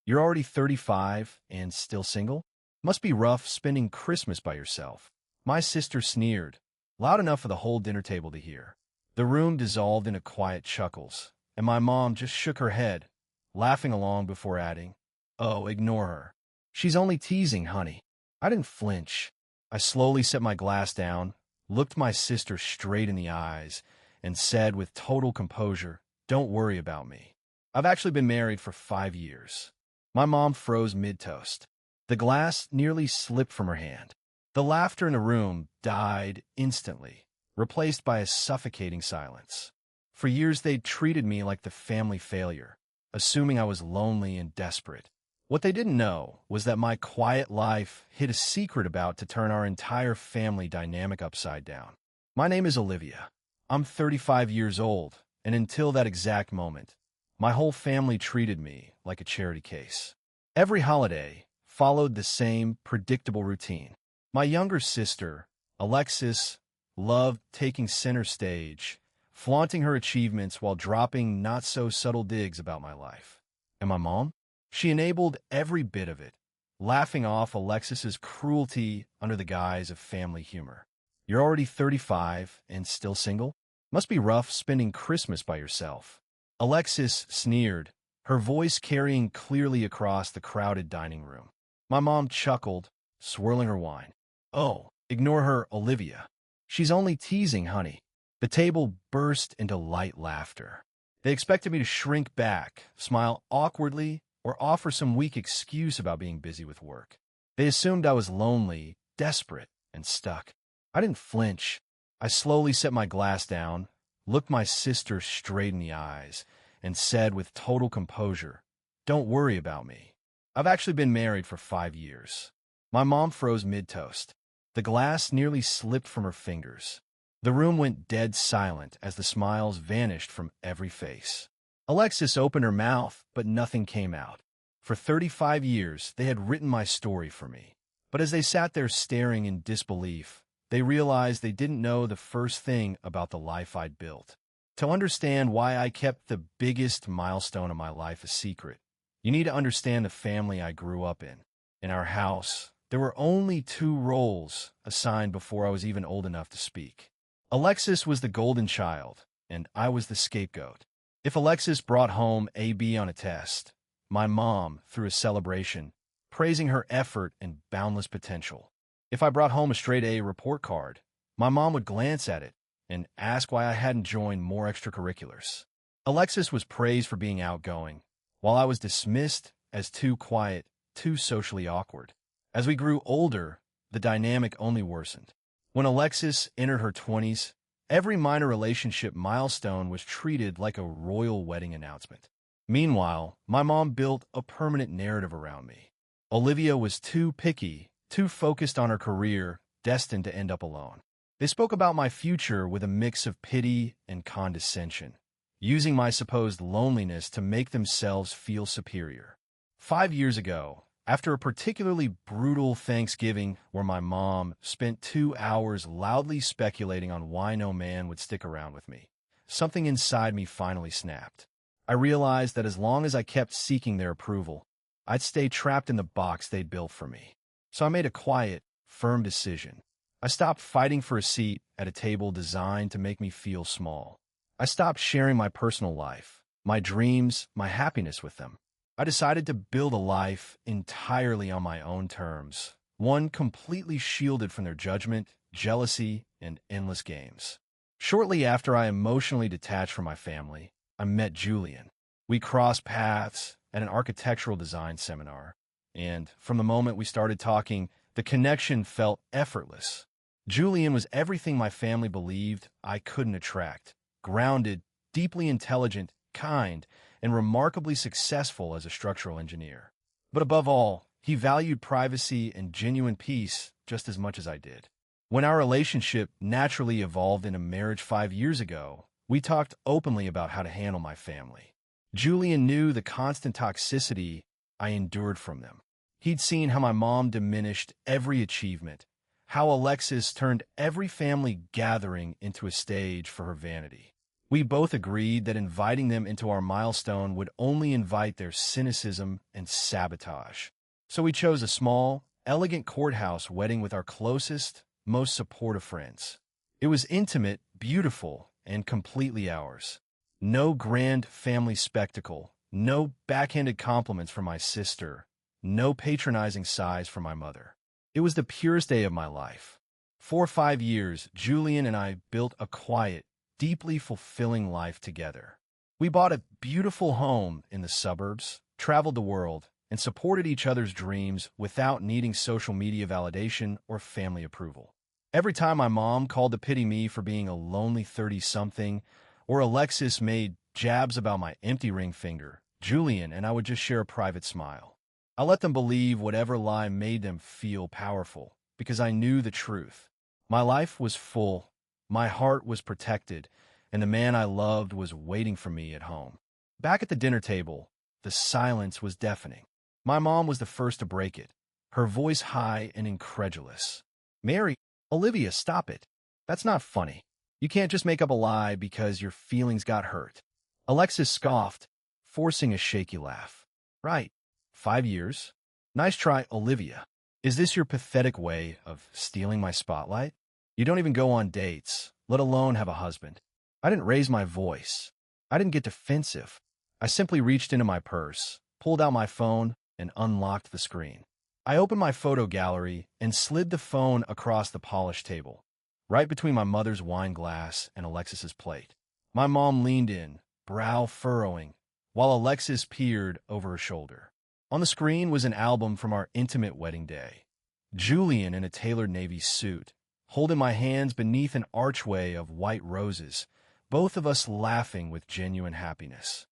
You're already 35 and still single? Must be rough spending Christmas by yourself. My sister sneered, loud enough for the whole dinner table to hear. The room dissolved into quiet chuckles, and my mom just shook her head, laughing along before adding, "Oh, ignore her. She's only teasing, honey." I didn't flinch. I slowly set my glass down, looked my sister straight in the eyes, and said with total composure, "Don't worry about me. I've actually been married for 5 years." My mom froze mid-toast. The glass nearly slipped from her hand. The laughter in the room died instantly, replaced by a suffocating silence. For years they'd treated me like the family failure, assuming I was lonely and desperate. What they didn't know was that my quiet life hid a secret about to turn our entire family dynamic upside down. My name is Olivia. I'm 35 years old, and until that exact moment, my whole family treated me like a charity case. Every holiday followed the same predictable routine. My younger sister, Alexis, loved taking center stage, flaunting her achievements while dropping not-so-subtle digs about my life. And my mom? She enabled every bit of it, laughing off Alexis's cruelty under the guise of family humor. You're already 35 and still single? Must be rough spending Christmas by yourself. Alexis sneered, her voice carrying clearly across the crowded dining room. My mom chuckled, swirling her wine. "Oh, ignore her, Olivia. She's only teasing, honey." The table burst into light laughter. They expected me to shrink back, smile awkwardly, or offer some weak excuse about being busy with work. They assumed I was lonely, desperate, and stuck. I didn't flinch. I slowly set my glass down, looked my sister straight in the eyes, and said with total composure, "Don't worry about me. I've actually been married for 5 years." My mom froze mid-toast. The glass nearly slipped from her fingers. The room went dead silent as the smiles vanished from every face. Alexis opened her mouth, but nothing came out. For 35 years, they had written my story for me. But as they sat there staring in disbelief, they realized they didn't know the first thing about the life I'd built. To understand why I kept the biggest milestone of my life a secret, you need to understand the family I grew up in. In our house, there were only 2 roles assigned before I was even old enough to speak. Alexis was the golden child, and I was the scapegoat. If Alexis brought home a B on a test, my mom threw a celebration, praising her effort and boundless potential. If I brought home a straight A report card, my mom would glance at it and ask why I hadn't joined more extracurriculars. Alexis was praised for being outgoing, while I was dismissed as too quiet, too socially awkward. As we grew older, the dynamic only worsened. When Alexis entered her 20s, every minor relationship milestone was treated like a royal wedding announcement. Meanwhile, my mom built a permanent narrative around me. Olivia was too picky, too focused on her career, destined to end up alone. They spoke about my future with a mix of pity and condescension, using my supposed loneliness to make themselves feel superior. 5 years ago, after a particularly brutal Thanksgiving where my mom spent 2 hours loudly speculating on why no man would stick around with me, something inside me finally snapped. I realized that as long as I kept seeking their approval, I'd stay trapped in the box they'd built for me. So I made a quiet, firm decision. I stopped fighting for a seat at a table designed to make me feel small. I stopped sharing my personal life, my dreams, my happiness with them. I decided to build a life entirely on my own terms, one completely shielded from their judgment, jealousy, and endless games. Shortly after I emotionally detached from my family, I met Julian. We crossed paths at an architectural design seminar, and from the moment we started talking, the connection felt effortless. Julian was everything my family believed I couldn't attract: grounded, deeply intelligent, kind, and remarkably successful as a structural engineer. But above all, he valued privacy and genuine peace just as much as I did. When our relationship naturally evolved into marriage 5 years ago, we talked openly about how to handle my family. Julian knew the constant toxicity I endured from them. He'd seen how my mom diminished every achievement, how Alexis turned every family gathering into a stage for her vanity. We both agreed that inviting them into our milestone would only invite their cynicism and sabotage. So we chose a small, elegant courthouse wedding with our closest, most supportive friends. It was intimate, beautiful, and completely ours. No grand family spectacle, no backhanded compliments from my sister, no patronizing sighs from my mother. It was the purest day of my life. For 5 years, Julian and I built a quiet, deeply fulfilling life together. We bought a beautiful home in the suburbs, traveled the world, and supported each other's dreams without needing social media validation or family approval. Every time my mom called to pity me for being a lonely 30-something, or Alexis made jabs about my empty ring finger, Julian and I would just share a private smile. I let them believe whatever lie made them feel powerful, because I knew the truth. My life was full, my heart was protected, and the man I loved was waiting for me at home. Back at the dinner table, the silence was deafening. My mom was the first to break it, her voice high and incredulous. "Mary, Olivia, stop it. That's not funny. You can't just make up a lie because your feelings got hurt." Alexis scoffed, forcing a shaky laugh. "Right. 5 years. Nice try, Olivia. Is this your pathetic way of stealing my spotlight? You don't even go on dates, let alone have a husband." I didn't raise my voice. I didn't get defensive. I simply reached into my purse, pulled out my phone, and unlocked the screen. I opened my photo gallery and slid the phone across the polished table, right between my mother's wine glass and Alexis's plate. My mom leaned in, brow furrowing, while Alexis peered over her shoulder. On the screen was an album from our intimate wedding day. Julian in a tailored navy suit, holding my hands beneath an archway of white roses, both of us laughing with genuine happiness.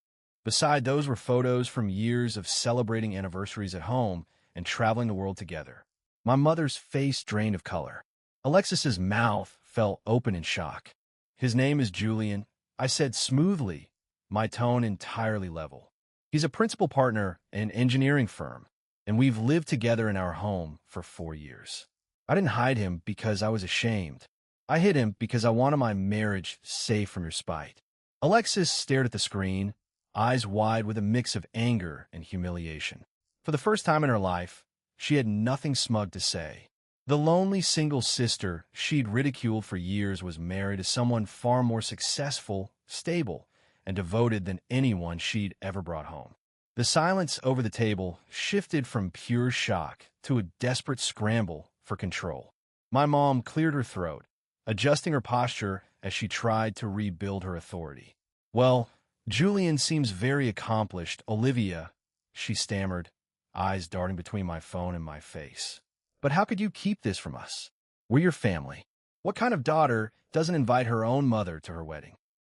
Beside those were photos from years of celebrating anniversaries at home and traveling the world together. My mother's face drained of color. Alexis's mouth fell open in shock. "His name is Julian," I said smoothly, my tone entirely level. "He's a principal partner in an engineering firm, and we've lived together in our home for 4 years. I didn't hide him because I was ashamed. I hid him because I wanted my marriage safe from your spite." Alexis stared at the screen, eyes wide with a mix of anger and humiliation. For the first time in her life, she had nothing smug to say. The lonely single sister she'd ridiculed for years was married to someone far more successful, stable, and devoted than anyone she'd ever brought home. The silence over the table shifted from pure shock to a desperate scramble for control. My mom cleared her throat, adjusting her posture as she tried to rebuild her authority. "Well, Julian seems very accomplished, Olivia," she stammered, eyes darting between my phone and my face. "But how could you keep this from us? We're your family. What kind of daughter doesn't invite her own mother to her wedding?"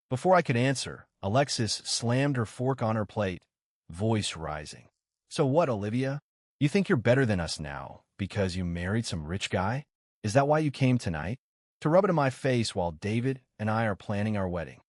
Before I could answer, Alexis slammed her fork on her plate, voice rising. "So what, Olivia? You think you're better than us now because you married some rich guy? Is that why you came tonight? To rub it in my face while David and I are planning our wedding?"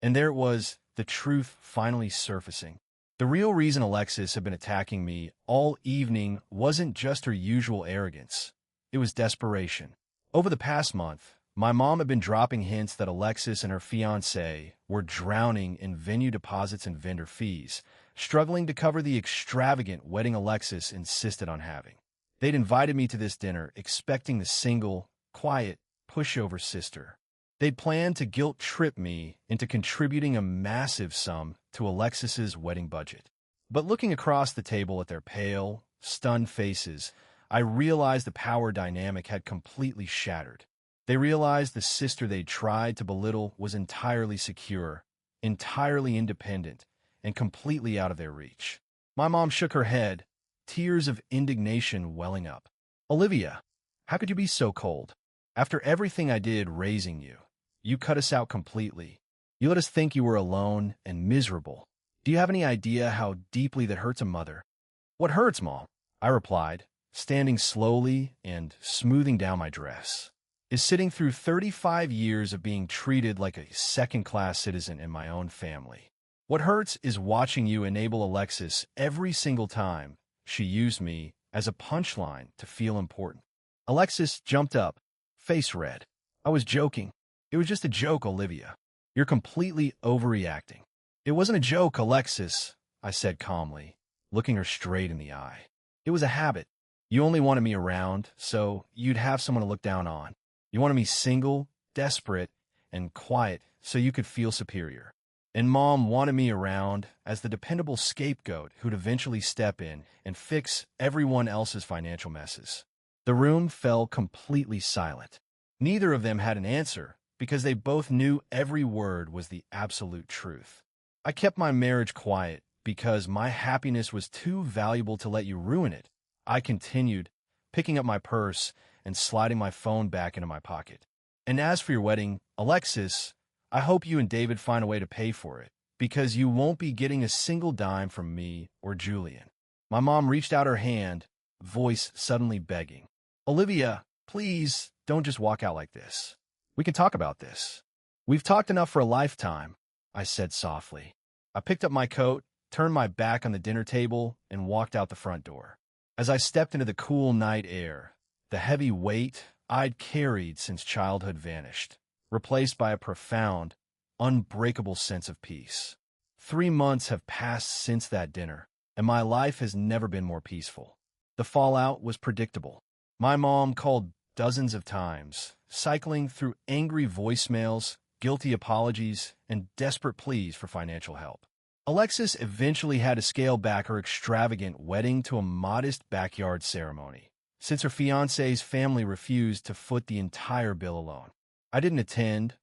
And there it was, the truth finally surfacing. The real reason Alexis had been attacking me all evening wasn't just her usual arrogance. It was desperation. Over the past month, my mom had been dropping hints that Alexis and her fiancé were drowning in venue deposits and vendor fees, struggling to cover the extravagant wedding Alexis insisted on having. They'd invited me to this dinner expecting the single, quiet, pushover sister. They'd planned to guilt-trip me into contributing a massive sum to Alexis's wedding budget. But looking across the table at their pale, stunned faces, I realized the power dynamic had completely shattered. They realized the sister they'd tried to belittle was entirely secure, entirely independent, and completely out of their reach. My mom shook her head, tears of indignation welling up. "Olivia, how could you be so cold? After everything I did raising you, you cut us out completely. You let us think you were alone and miserable. Do you have any idea how deeply that hurts a mother?" "What hurts, Mom?" I replied, standing slowly and smoothing down my dress, "is sitting through 35 years of being treated like a second-class citizen in my own family. What hurts is watching you enable Alexis every single time she used me as a punchline to feel important." Alexis jumped up, face red. "I was joking. It was just a joke, Olivia. You're completely overreacting. It wasn't a joke, Alexis, I said calmly, looking her straight in the eye. It was a habit. You only wanted me around, so you'd have someone to look down on. You wanted me single, desperate, and quiet so you could feel superior. And Mom wanted me around as the dependable scapegoat who'd eventually step in and fix everyone else's financial messes. The room fell completely silent. Neither of them had an answer because they both knew every word was the absolute truth. I kept my marriage quiet because my happiness was too valuable to let you ruin it. I continued, picking up my purse and sliding my phone back into my pocket. And as for your wedding, Alexis, I hope you and David find a way to pay for it, because you won't be getting a single dime from me or Julian. My mom reached out her hand, voice suddenly begging. Olivia, please don't just walk out like this. We can talk about this. We've talked enough for a lifetime, I said softly. I picked up my coat, turned my back on the dinner table, and walked out the front door. As I stepped into the cool night air, the heavy weight I'd carried since childhood vanished, replaced by a profound, unbreakable sense of peace. 3 months have passed since that dinner, and my life has never been more peaceful. The fallout was predictable. My mom called dozens of times, cycling through angry voicemails, guilty apologies, and desperate pleas for financial help. Alexis eventually had to scale back her extravagant wedding to a modest backyard ceremony, since her fiancé's family refused to foot the entire bill alone. I didn't attend,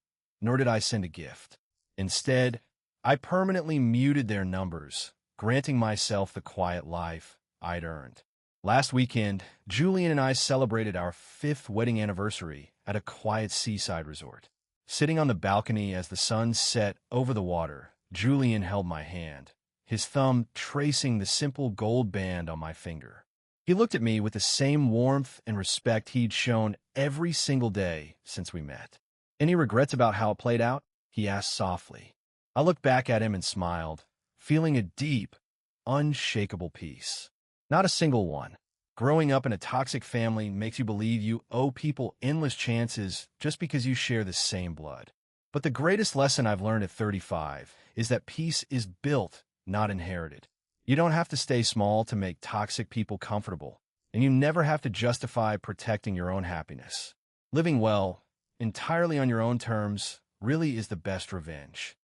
nor did I send a gift. Instead, I permanently muted their numbers, granting myself the quiet life I'd earned. Last weekend, Julian and I celebrated our 5th wedding anniversary at a quiet seaside resort. Sitting on the balcony as the sun set over the water, Julian held my hand, his thumb tracing the simple gold band on my finger. He looked at me with the same warmth and respect he'd shown every single day since we met. Any regrets about how it played out? He asked softly. I looked back at him and smiled, feeling a deep, unshakable peace. Not a single one. Growing up in a toxic family makes you believe you owe people endless chances just because you share the same blood. But the greatest lesson I've learned at 35 is that peace is built, not inherited. You don't have to stay small to make toxic people comfortable, and you never have to justify protecting your own happiness. Living well, entirely on your own terms, really is the best revenge.